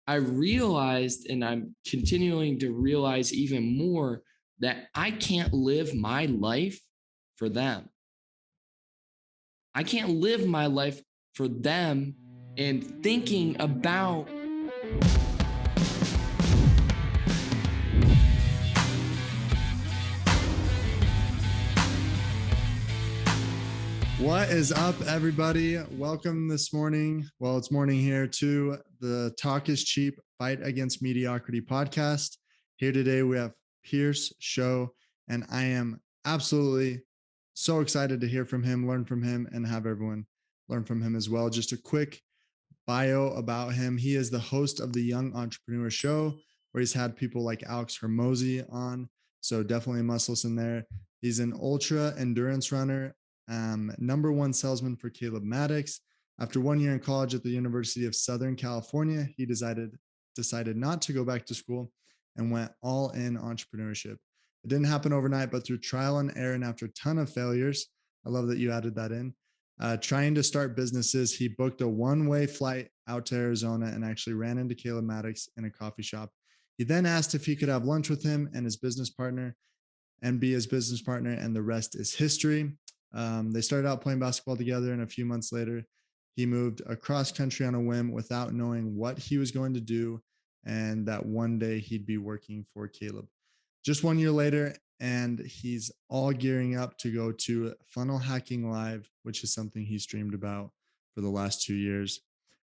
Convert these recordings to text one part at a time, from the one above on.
I realized, and I'm continuing to realize even more, that I can't live my life for them. I can't live my life for them and thinking about. What is up, everybody? Welcome this morning. Well, it's morning here to the Talk is Cheap, Fight Against Mediocrity podcast. Here today, we have Pierce, Showe, and I am absolutely so excited to hear from him, learn from him, and have everyone learn from him as well. Just a quick bio about him. He is the host of the Young Entrepreneur Show, where he's had people like Alex Hermosi on. So definitely must listen there. He's an ultra endurance runner, number one salesman for Caleb Maddox. After 1 year in college at the University of Southern California, he decided not to go back to school and went all in entrepreneurship. It didn't happen overnight, but through trial and error and after a ton of failures, I love that you added that in, trying to start businesses, he booked a one-way flight out to Arizona and actually ran into Caleb Maddox in a coffee shop. He then asked if he could have lunch with him and his business partner and be his business partner, and the rest is history. They started out playing basketball together, and a few months later, he moved across country on a whim without knowing what he was going to do, and that one day he'd be working for Caleb. Just 1 year later, and he's all gearing up to go to Funnel Hacking Live, which is something he streamed about for the last 2 years.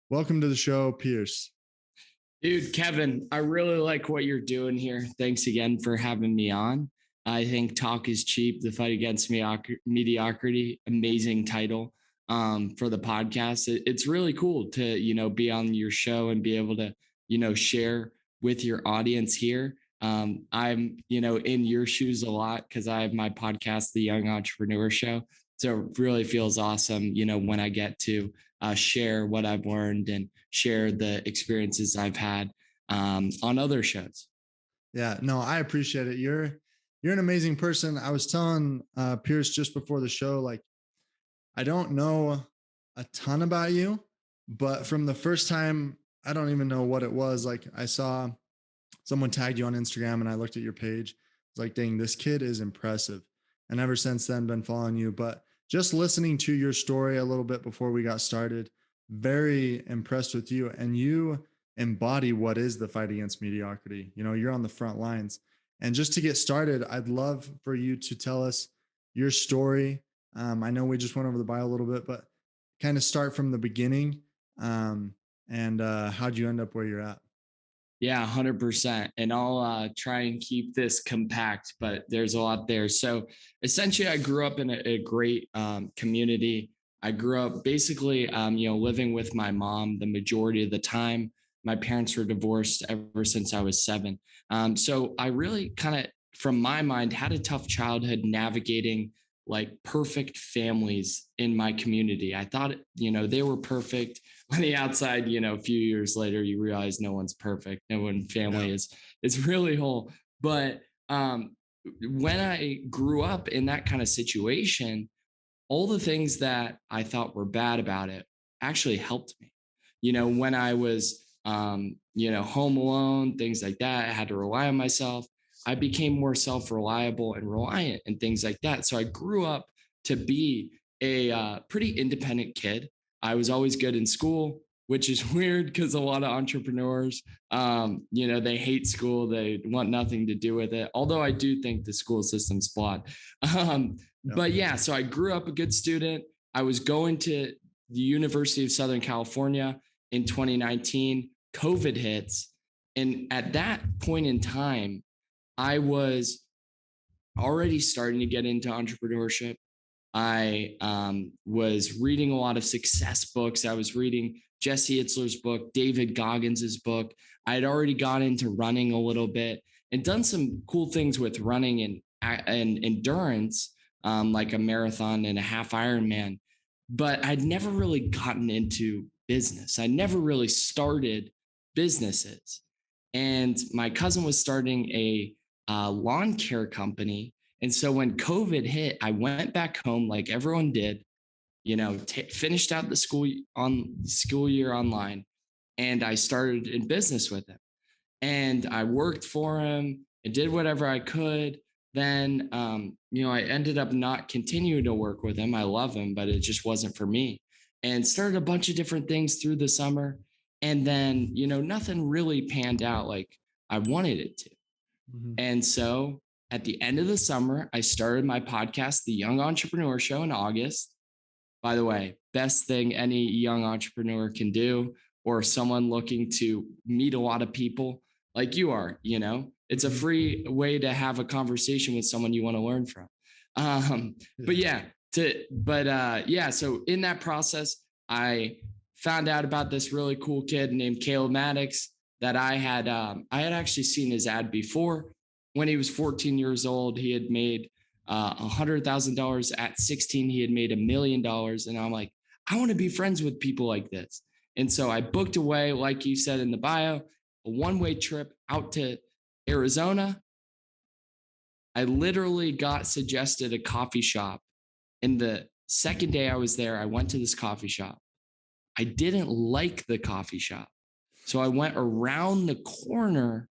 Welcome to the show, Pierce. Dude, Kevin, I really like what you're doing here. Thanks again for having me on. I think Talk is Cheap, the Fight Against Mediocrity, amazing title for the podcast. It's really cool to, be on your show and be able to, share with your audience here. I'm, in your shoes a lot because I have my podcast, The Young Entrepreneur Show. So it really feels awesome, when I get to share what I've learned and share the experiences I've had on other shows. Yeah, no, I appreciate it. You're an amazing person. I was telling Pierce just before the show, like, I don't know a ton about you, but from the first time, I don't even know what it was. Like, I saw someone tagged you on Instagram and I looked at your page. It's like, dang, this kid is impressive. And ever since then, been following you. But just listening to your story a little bit before we got started, very impressed with you. And you embody what is the fight against mediocrity. You're on the front lines. And just to get started, I'd love for you to tell us your story. I know we just went over the bio a little bit, but kind of start from the beginning. And how'd you end up where you're at? Yeah, 100%. And I'll try and keep this compact, but there's a lot there. So essentially, I grew up in a great community. I grew up basically, living with my mom the majority of the time. My parents were divorced ever since I was 7. So I really kind of, from my mind, had a tough childhood navigating like perfect families in my community. I thought, they were perfect on the outside. A few years later, you realize no one's perfect. No one family is really whole. But when I grew up in that kind of situation, all the things that I thought were bad about it actually helped me. When I was, home alone, things like that, I had to rely on myself. I became more self-reliable and reliant and things like that. So I grew up to be a pretty independent kid. I was always good in school, which is weird because a lot of entrepreneurs, they hate school. They want nothing to do with it. Although I do think the school system's flawed. But yeah, so I grew up a good student. I was going to the University of Southern California in 2019. COVID hits. And at that point in time, I was already starting to get into entrepreneurship. I was reading a lot of success books. I was reading Jesse Itzler's book, David Goggins's book. I had already got into running a little bit and done some cool things with running and endurance, like a marathon and a half Ironman. But I'd never really gotten into business. I never really started businesses. And my cousin was starting a lawn care company. And so when COVID hit, I went back home like everyone did, finished out the school year online and I started in business with him. And I worked for him and did whatever I could. Then, I ended up not continuing to work with him. I love him, but it just wasn't for me. And started a bunch of different things through the summer. And then, nothing really panned out like I wanted it to. Mhm. And so at the end of the summer, I started my podcast, The Young Entrepreneur Show, in August. By the way, best thing any young entrepreneur can do, or someone looking to meet a lot of people like you are, it's a Mhm. free way to have a conversation with someone you want to learn from. But Yeah. so in that process, I found out about this really cool kid named Caleb Maddox that I had actually seen his ad before. When he was 14 years old, he had made $100,000. At 16. He had made $1 million. And I'm like, I want to be friends with people like this. And so I booked away, like you said in the bio, a one-way trip out to Arizona. I literally got suggested a coffee shop. And the second day I was there, I went to this coffee shop. I didn't like the coffee shop. So I went around the corner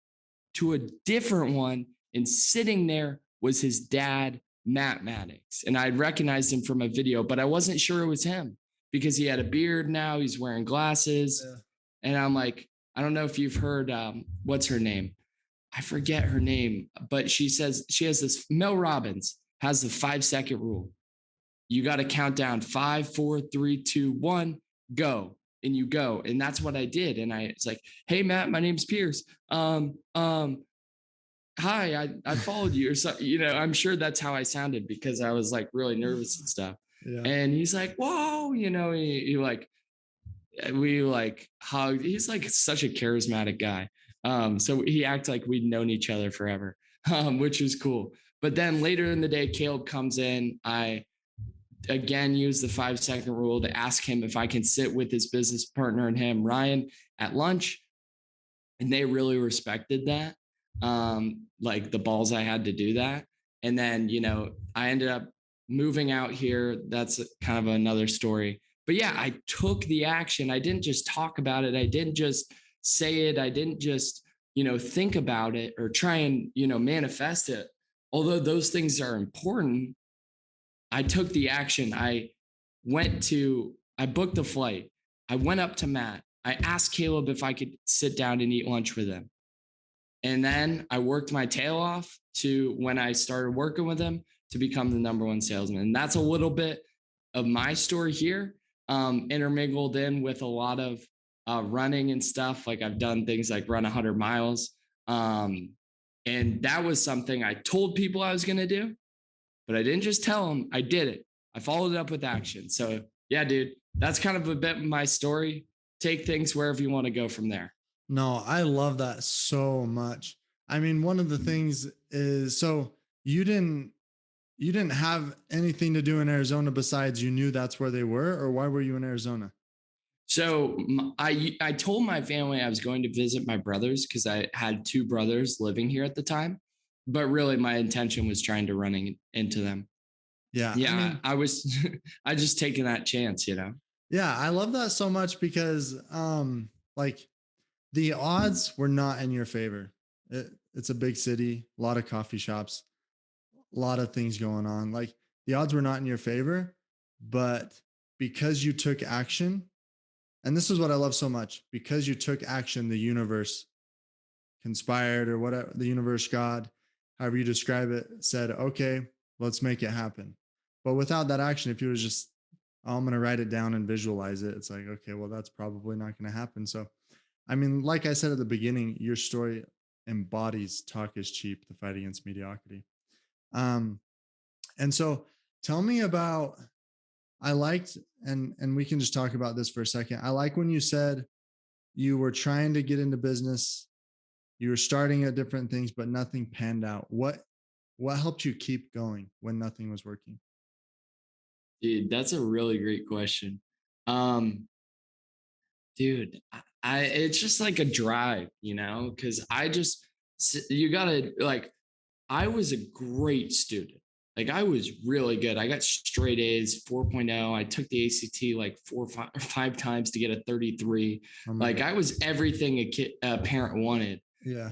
to a different one, and sitting there was his dad, Matt Maddox. And I recognized him from a video, but I wasn't sure it was him because he had a beard now. He's wearing glasses. Yeah. And I'm like, I don't know if you've heard, what's her name? I forget her name, but she says she has this. Mel Robbins has the 5-second rule. You got to count down 5, 4, 3, 2, 1, go. And you go. And that's what I did. And it's like, hey, Matt, my name's Pierce. Hi, I followed you, or so, I'm sure that's how I sounded because I was like really nervous and stuff. Yeah. And he's like, whoa, he like, we like hugged. He's like such a charismatic guy. So he acted like we'd known each other forever, which was cool. But then later in the day, Caleb comes in. I again use the 5-second rule to ask him if I can sit with his business partner and him, Ryan, at lunch. And they really respected that. Like the balls I had to do that. And then, I ended up moving out here. That's kind of another story. But yeah, I took the action. I didn't just talk about it. I didn't just say it. I didn't just, think about it or try and, manifest it. Although those things are important, I took the action. I booked the flight. I went up to Matt. I asked Caleb if I could sit down and eat lunch with him. And then I worked my tail off to when I started working with him to become the number one salesman. And that's a little bit of my story here, intermingled in with a lot of running and stuff. Like I've done things like run 100 miles. And that was something I told people I was going to do, but I didn't just tell them, I did it. I followed it up with action. So yeah, dude, that's kind of a bit of my story. Take things wherever you want to go from there. No, I love that so much. I mean, one of the things is so you didn't you didn't have anything to do in Arizona besides you knew that's where they were, or why were you in Arizona? So I told my family I was going to visit my brothers because I had 2 brothers living here at the time, but really my intention was trying to running into them. Yeah, I Yeah, mean, I was I just taking that chance. yeah, I love that so much because like the odds were not in your favor. It's a big city, a lot of coffee shops, a lot of things going on. Like the odds were not in your favor, but because you took action, and this is what I love so much, because you took action, the universe conspired or whatever, the universe, God, however you describe it, said, okay, let's make it happen. But without that action, if you was just, oh, I'm going to write it down and visualize it, it's like, okay, well, that's probably not going to happen. So, I mean, like I said at the beginning, your story embodies talk is cheap, the fight against mediocrity. Um, and so tell me about, I liked, and we can just talk about this for a second. I like when you said you were trying to get into business, you were starting at different things, but nothing panned out. What helped you keep going when nothing was working? Dude, that's a really great question. Um, dude, it's just like a drive, because you gotta like, I was a great student. like I was really good. I got straight A's, 4.0. I took the ACT like four or five times to get a 33. Oh my Like God. I was everything a parent wanted. Yeah.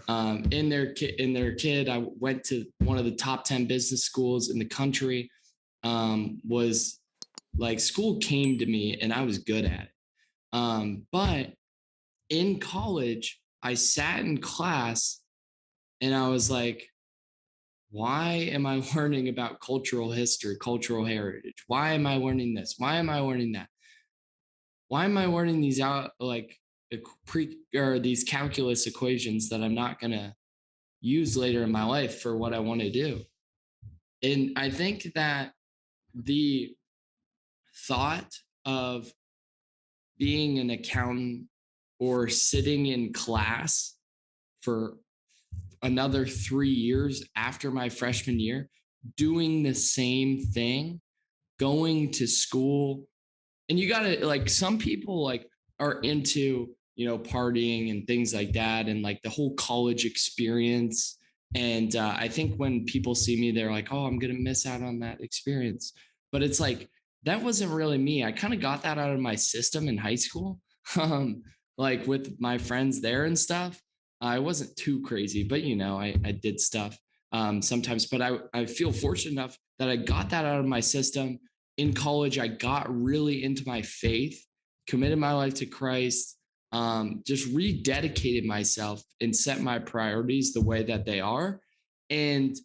In their kid, I went to one of the top 10 business schools in the country. Was like school came to me and I was good at it. But in college, I sat in class and I was like, why am I learning about cultural history, cultural heritage? Why am I learning this? Why am I learning that? Why am I learning these out like these calculus equations that I'm not gonna use later in my life for what I want to do? And I think that the thought of being an accountant or sitting in class for another 3 years after my freshman year, doing the same thing, going to school. And you got to like, some people like are into, partying and things like that. And like the whole college experience. And I think when people see me, they're like, oh, I'm going to miss out on that experience. But it's like, that wasn't really me. I kind of got that out of my system in high school, like with my friends there and stuff. I wasn't too crazy, but I did stuff sometimes. But I feel fortunate enough that I got that out of my system. In college, I got really into my faith, committed my life to Christ, just rededicated myself and set my priorities the way that they are. And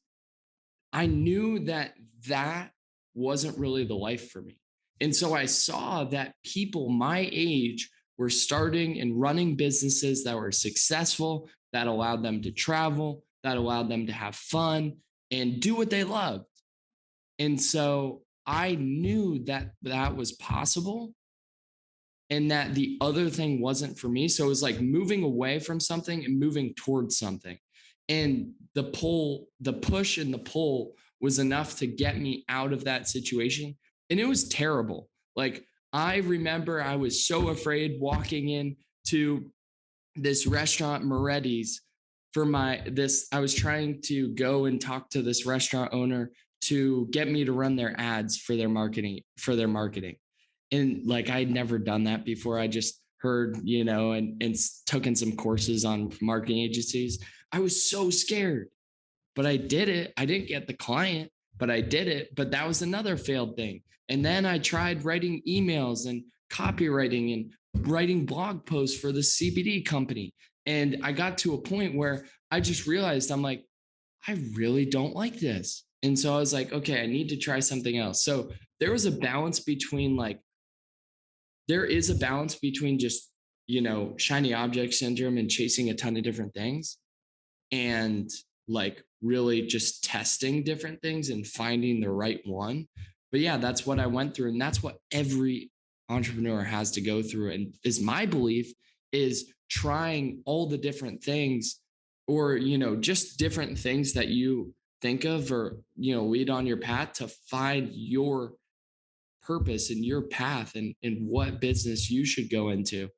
I knew that that wasn't really the life for me. And so I saw that people my age were starting and running businesses that were successful, that allowed them to travel, that allowed them to have fun and do what they loved. And so I knew that that was possible and that the other thing wasn't for me. So it was like moving away from something and moving towards something. And the push and the pull was enough to get me out of that situation. And it was terrible. Like I remember I was so afraid walking in to this restaurant, Moretti's, for I was trying to go and talk to this restaurant owner to get me to run their ads for their marketing. And like I'd never done that before. I just heard, and took in some courses on marketing agencies. I was so scared, but I did it. I didn't get the client, but I did it. But that was another failed thing. And then I tried writing emails and copywriting and writing blog posts for the CBD company. And I got to a point where I just realized I'm like, I really don't like this. And so I was like, okay, I need to try something else. So there was a balance between there is a balance between just, shiny object syndrome and chasing a ton of different things and like really just testing different things and finding the right one. But yeah, that's what I went through. And that's what every entrepreneur has to go through. And is my belief is trying all the different things or, just different things that you think of or, lead on your path to find your purpose and your path and what business you should go into.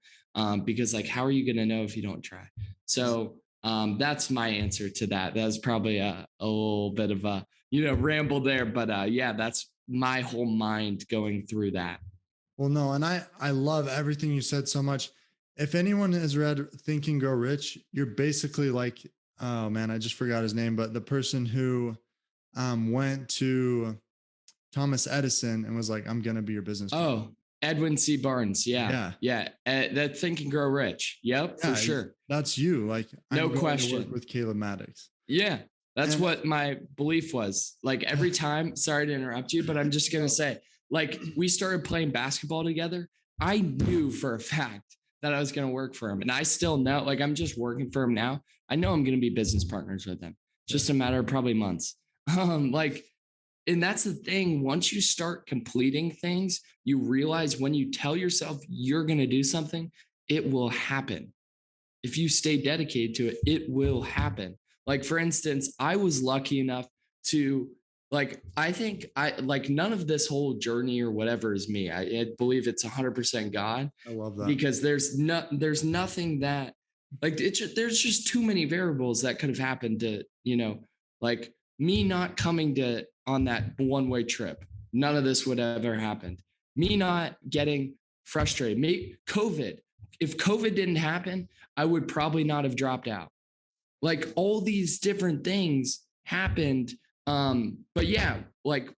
Because like, how are you going to know if you don't try? So that's my answer to that. That was probably a little bit of a, ramble there, but yeah, that's my whole mind going through that. Well, no, and I love everything you said so much. If anyone has read Think and Grow Rich, you're basically like, oh man, I just forgot his name, but the person who went to Thomas Edison and was like, I'm gonna be your business partner. Oh, Edwin C. Barnes. Yeah. Yeah. Yeah. That Think and Grow Rich. Yep, Yeah, for sure. that's you. Like, No I'm going to question. work with Caleb Maddox. Yeah. That's And what my belief was. Like every time, sorry to interrupt you, but I'm just going to say, like, we started playing basketball together. I knew for a fact that I was going to work for him. And I still know, like, I'm just working for him now. I know I'm going to be business partners with him. Just a matter of probably months. Like, and that's the thing. Once you start completing things, you realize when you tell yourself you're going to do something, it will happen. If you stay dedicated to it, it will happen. Like, for instance, I was lucky enough to I think none of this whole journey or whatever is me. I believe it's 100% God. I love that. Because there's nothing that there's just too many variables that could have happened to, like me not coming to on that one-way trip, none of this would have ever happened. Me not getting frustrated. Maybe COVID. If COVID didn't happen, I would probably not have dropped out. Like all these different things happened. But yeah, like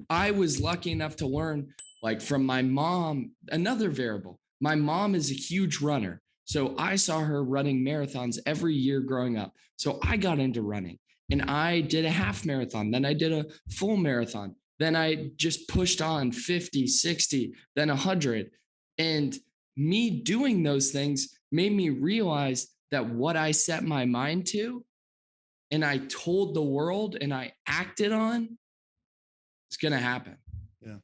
I was lucky enough to learn like from my mom, another variable. My mom is a huge runner. So I saw her running marathons every year growing up. So I got into running and I did a half marathon. Then I did a full marathon. Then I just pushed on 50, 60, then 100. And me doing those things made me realize that what I set my mind to and I told the world and I acted on, it's going to happen. Yeah.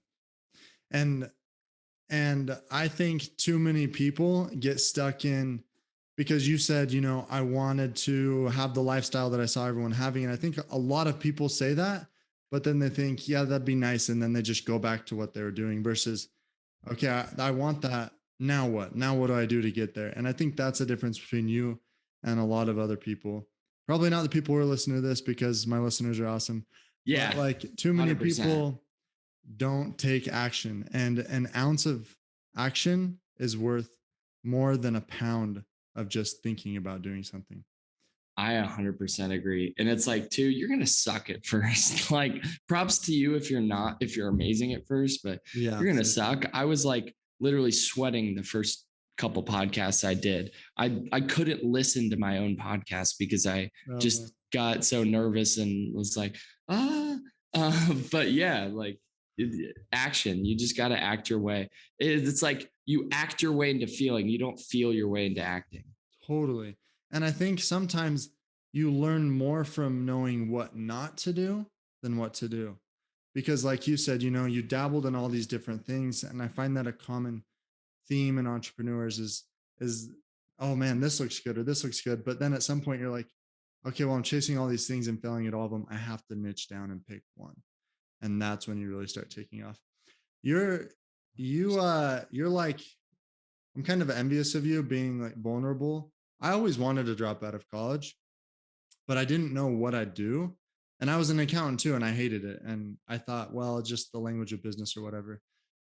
And I think too many people get stuck in, because you said, I wanted to have the lifestyle that I saw everyone having. And I think a lot of people say that, but then they think, yeah, that'd be nice. And then they just go back to what they were doing versus, okay, I want that. Now what? Now what do I do to get there? And I think that's a difference between you and a lot of other people. Probably not the people who are listening to this, because my listeners are awesome. Yeah. But like too many 100%. people don't take action, and an ounce of action is worth more than a pound of just thinking about doing something. I 100% agree. And it's like, too, you're going to suck at first. Like, props to you if you're amazing at first, but Yeah, you're going to suck. I was like literally sweating the first couple podcasts I did. I couldn't listen to my own podcast because I just got so nervous and was like, but yeah, like action, you just got to act your way. It's like you act your way into feeling, you don't feel your way into acting. Totally. And I think sometimes you learn more from knowing what not to do than what to do. Because like you said, you dabbled in all these different things. And I find that a common theme in entrepreneurs is, oh man, this looks good or this looks good. But then at some point you're like, okay, well, I'm chasing all these things and failing at all of them. I have to niche down and pick one. And that's when you really start taking off. You're like, I'm kind of envious of you being like vulnerable. I always wanted to drop out of college, but I didn't know what I'd do. And I was an accountant too, and I hated it. And I thought, well, it's just the language of business or whatever.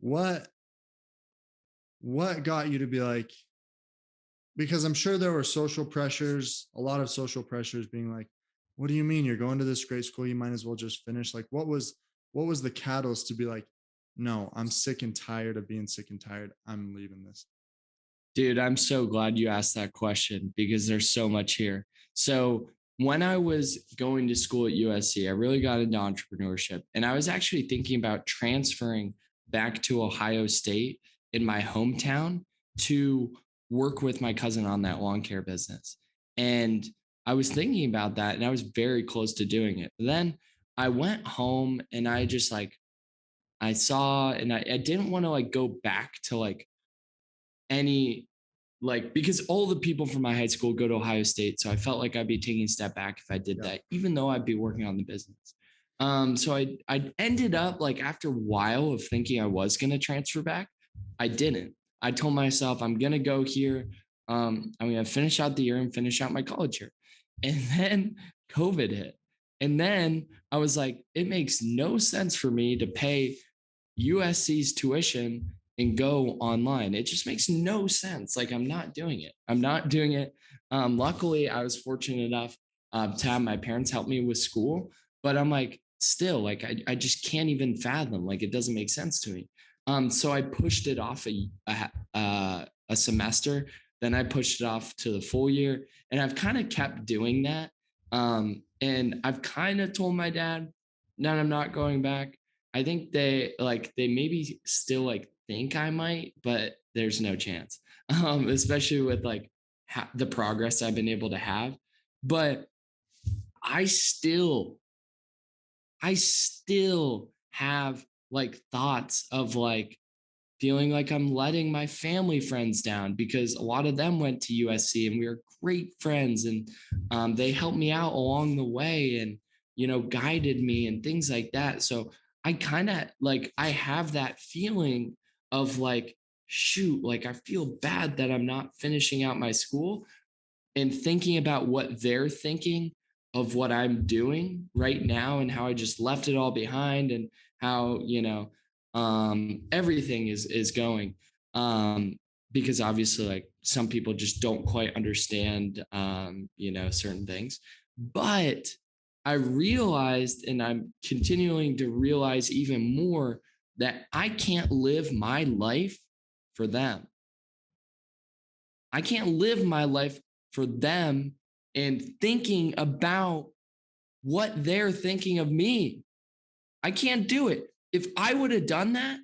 What got you to be like, because I'm sure there were social pressures, a lot of social pressures being like, what do you mean you're going to this great school? You might as well just finish. Like, what was the catalyst to be like, no, I'm sick and tired of being sick and tired. I'm leaving this. Dude, I'm so glad you asked that question because there's so much here. So when I was going to school at USC, I really got into entrepreneurship, and I was actually thinking about transferring back to Ohio State in my hometown to work with my cousin on that lawn care business. And I was thinking about that, and I was very close to doing it. But then I went home and I just like, I saw, and I didn't want to like go back to like any, like, because all the people from my high school go to Ohio State. So I felt like I'd be taking a step back if I did that, even though I'd be working on the business. So I ended up like after a while of thinking I was going to transfer back, I didn't. I told myself I'm going to go here. I'm going to finish out the year and finish out my college year. And then COVID hit. And then I was like, it makes no sense for me to pay USC's tuition and go online. It just makes no sense. Like I'm not doing it. Luckily, I was fortunate enough to have my parents help me with school, but I'm like, still, like I just can't even fathom. Like it doesn't make sense to me. So I pushed it off a semester. Then I pushed it off to the full year, and I've kind of kept doing that. And I've kind of told my dad that I'm not going back. I think they maybe still like think I might, but there's no chance. Especially with like the progress I've been able to have. But I still have like thoughts of like feeling like I'm letting my family friends down because a lot of them went to USC and we are great friends, and they helped me out along the way and guided me and things like that. So I kind of like I have that feeling of like, shoot, like I feel bad that I'm not finishing out my school and thinking about what they're thinking of what I'm doing right now and how I just left it all behind and how, everything is going. Because obviously like some people just don't quite understand, certain things. But I realized, and I'm continuing to realize even more, that I can't live my life for them. I can't live my life for them and thinking about what they're thinking of me. I can't do it. If I would have done that,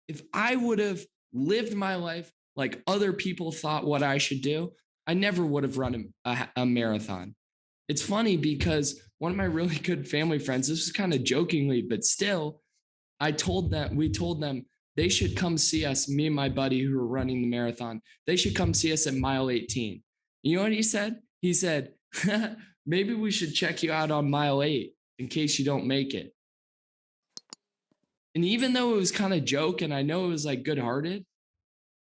if I would have lived my life like other people thought what I should do, I never would have run a marathon. It's funny because one of my really good family friends, this was kind of jokingly, but still, we told them they should come see us, me and my buddy who were running the marathon. They should come see us at mile 18. You know what he said? He said, maybe we should check you out on mile 8 in case you don't make it. And even though it was kind of joke and I know it was like good hearted,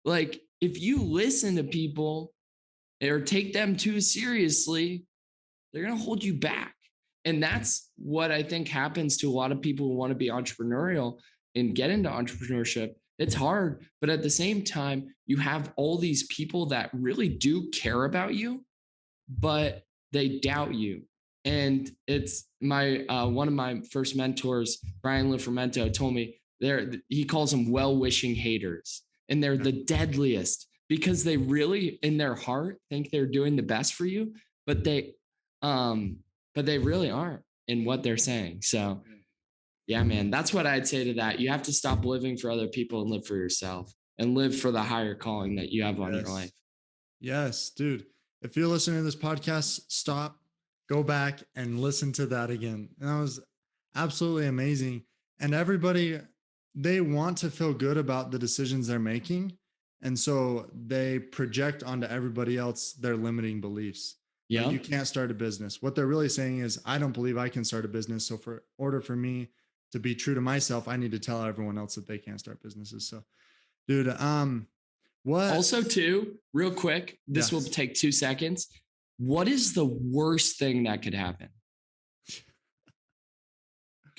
like if you listen to people or take them too seriously, they're going to hold you back. And that's what I think happens to a lot of people who want to be entrepreneurial and get into entrepreneurship. It's hard, but at the same time, you have all these people that really do care about you, but they doubt you. And it's my one of my first mentors, Brian Lifermento, told me he calls them well-wishing haters, and they're the deadliest because they really, in their heart, think they're doing the best for you, but they really aren't in what they're saying. So yeah, man, that's what I'd say to that. You have to stop living for other people and live for yourself and live for the higher calling that you have on your life. Yes, dude. If you're listening to this podcast, stop, go back and listen to that again. And that was absolutely amazing. And everybody, they want to feel good about the decisions they're making. And so they project onto everybody else their limiting beliefs. Yeah. You can't start a business. What they're really saying is, I don't believe I can start a business. So for order for me to be true to myself, I need to tell everyone else that they can't start businesses. So, dude, what also too, real quick, this will take 2 seconds. What is the worst thing that could happen?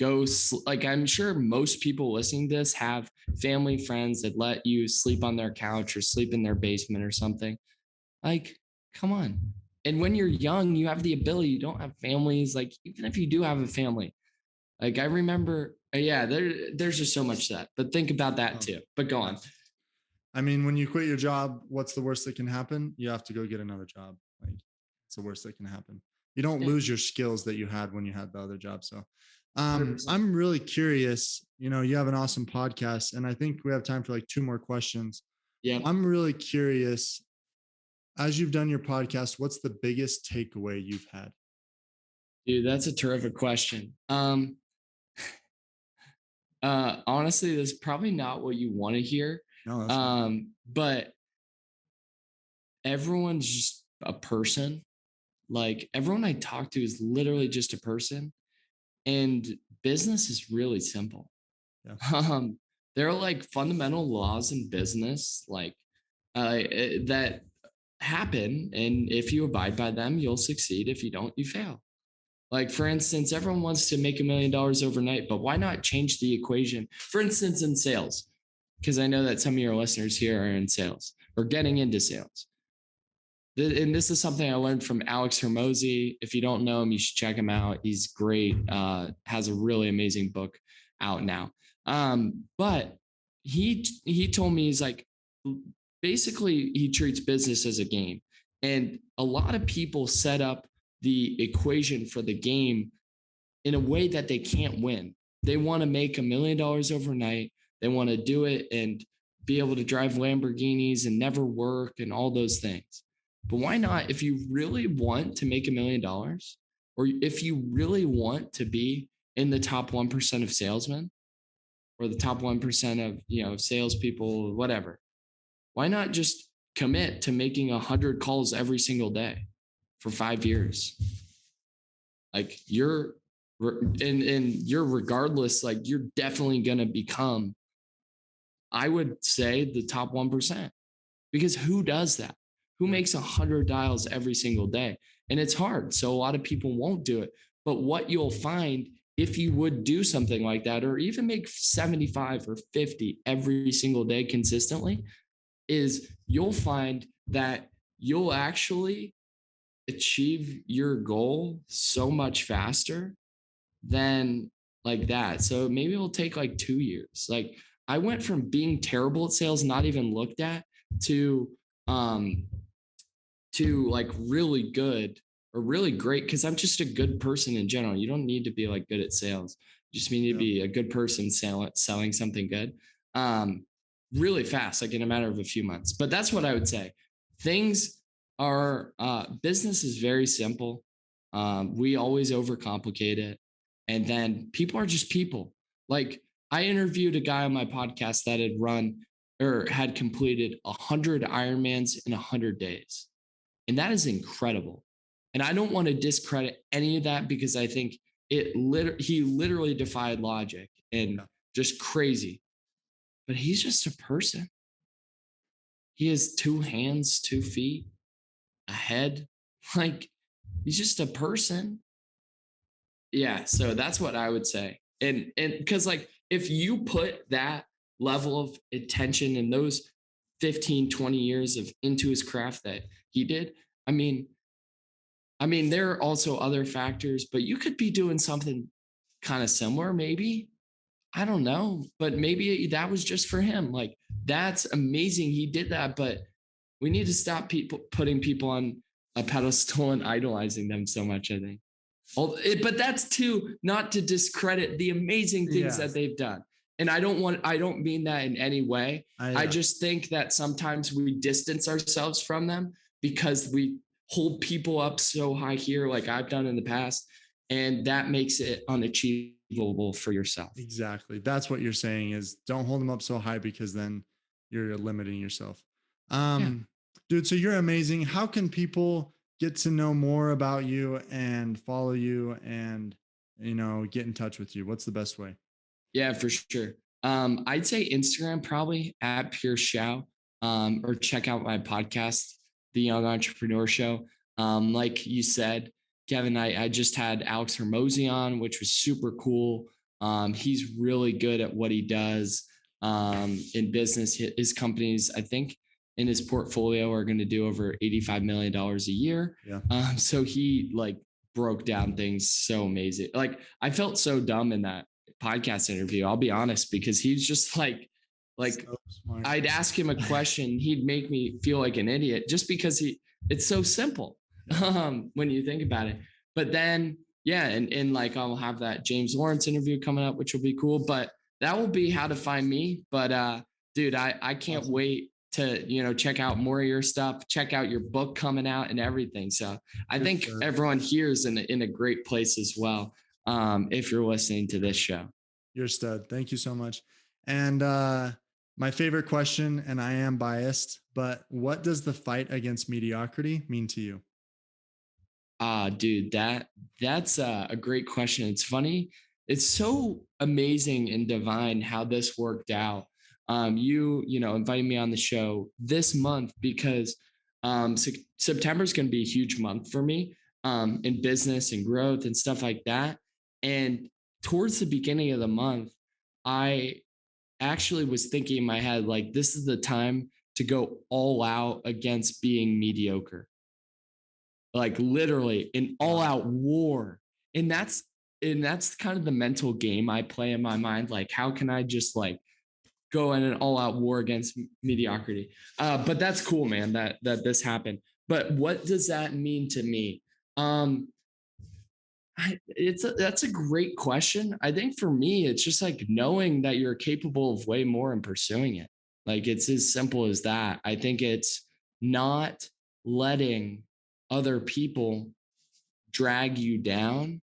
I'm sure most people listening to this have family, friends that let you sleep on their couch or sleep in their basement or something. Like, come on. And when you're young, you have the ability, you don't have families. Like, even if you do have a family, like I remember, there's just so much to that, but think about that too, but go on. I mean, when you quit your job, what's the worst that can happen? You have to go get another job. Like, it's the worst that can happen. You don't lose your skills that you had when you had the other job. So I'm really curious, you have an awesome podcast, and I think we have time for like 2 more questions. Yeah. I'm really curious, as you've done your podcast, what's the biggest takeaway you've had? Dude, that's a terrific question. Honestly, that's probably not what you want to hear. No, but everyone's just a person. Like everyone I talk to is literally just a person, and business is really simple. Yeah. There are like fundamental laws in business, like that happen, and if you abide by them, you'll succeed. If you don't, you fail. Like, for instance, everyone wants to make $1 million overnight, but why not change the equation? For instance, in sales, because I know that some of your listeners here are in sales or getting into sales. And this is something I learned from Alex Hermosi. If you don't know him, you should check him out. He's great. Has a really amazing book out now. But he told me, he's like, basically he treats business as a game. And a lot of people set up the equation for the game in a way that they can't win. They want to make $1 million overnight. They want to do it and be able to drive Lamborghinis and never work and all those things. But why not, if you really want to make $1 million, or if you really want to be in the top 1% of salesmen or the top 1% of, salespeople, whatever, why not just commit to making 100 calls every single day for 5 years? Like you're regardless, like you're definitely going to become, I would say, the top 1%, because who does that? Who makes 100 dials every single day? and it's hard. So a lot of people won't do it. But what you'll find if you would do something like that, or even make 75 or 50 every single day consistently, is you'll find that you'll actually achieve your goal so much faster than like that. So maybe it'll take like 2 years. Like I went from being terrible at sales, not even looked at, to um like really good or really great, because I'm just a good person in general. You don't need to be like good at sales. You just need to be a good person selling something good. Um, really fast, like in a matter of a few months. But that's what I would say. Things are business is very simple. We always overcomplicate it. And then people are just people. Like I interviewed a guy on my podcast that had run or had completed 100 Ironmans in 100 days. And that is incredible. And I don't want to discredit any of that, because I think he literally defied logic and just crazy. But he's just a person. He has 2 hands, 2 feet, a head. Like he's just a person. Yeah, so that's what I would say. And because like if you put that level of attention and those 15, 20 years of into his craft that he did, I mean, there are also other factors, but you could be doing something kind of similar, maybe. I don't know, but maybe that was just for him. Like, that's amazing. He did that, but we need to stop putting people on a pedestal and idolizing them so much, I think. But that's too, not to discredit the amazing things that they've done. And I don't mean that in any way. I just think that sometimes we distance ourselves from them because we hold people up so high here, like I've done in the past, and that makes it unachievable for yourself. Exactly. That's what you're saying is don't hold them up so high, because then you're limiting yourself. Um, Dude, so you're amazing. How can people get to know more about you and follow you and, get in touch with you? What's the best way? Yeah, for sure. I'd say Instagram, probably at Pure Show, or check out my podcast, The Young Entrepreneur Show. Like you said, Kevin, I just had Alex Hermosi on, which was super cool. He's really good at what he does in business. His companies, I think, in his portfolio are going to do over $85 million a year. Yeah. So he like broke down things so amazing. Like I felt so dumb in that podcast interview, I'll be honest, because he's just like so I'd ask him a question, he'd make me feel like an idiot just because it's so simple when you think about it. But then and like I'll have that James Lawrence interview coming up, which will be cool, but that will be how to find me. But dude, I can't wait to check out more of your stuff, check out your book coming out and everything. So I think everyone here is in a great place as well. If you're listening to this show. You're a stud. Thank you so much. And my favorite question, and I am biased, but what does the fight against mediocrity mean to you? Dude, that's a great question. It's funny. It's so amazing and divine how this worked out. You inviting me on the show this month because September is going to be a huge month for me in business and growth and stuff like that. And towards the beginning of the month, I actually was thinking in my head, like, this is the time to go all out against being mediocre, like literally an all out war. And that's kind of the mental game I play in my mind. Like, how can I just like go in an all out war against mediocrity? But that's cool, man, that this happened. But what does that mean to me? That's a great question. I think for me, it's just like knowing that you're capable of way more and pursuing it. Like it's as simple as that. I think it's not letting other people drag you down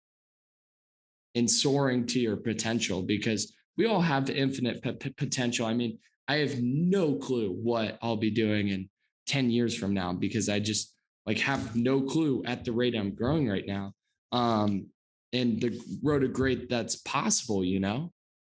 and soaring to your potential, because we all have infinite potential. I mean, I have no clue what I'll be doing in 10 years from now, because I just like have no clue at the rate I'm growing right now. And the road to great that's possible,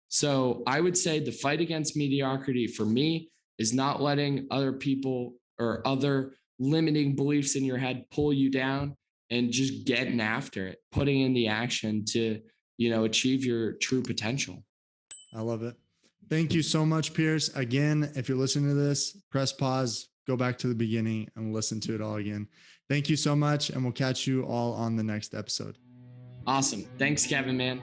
So I would say the fight against mediocrity for me is not letting other people or other limiting beliefs in your head pull you down, and just getting after it, putting in the action to, achieve your true potential. I love it. Thank you so much, Pierce. Again, if you're listening to this, press pause, go back to the beginning and listen to it all again. Thank you so much. And we'll catch you all on the next episode. Awesome. Thanks, Kevin, man.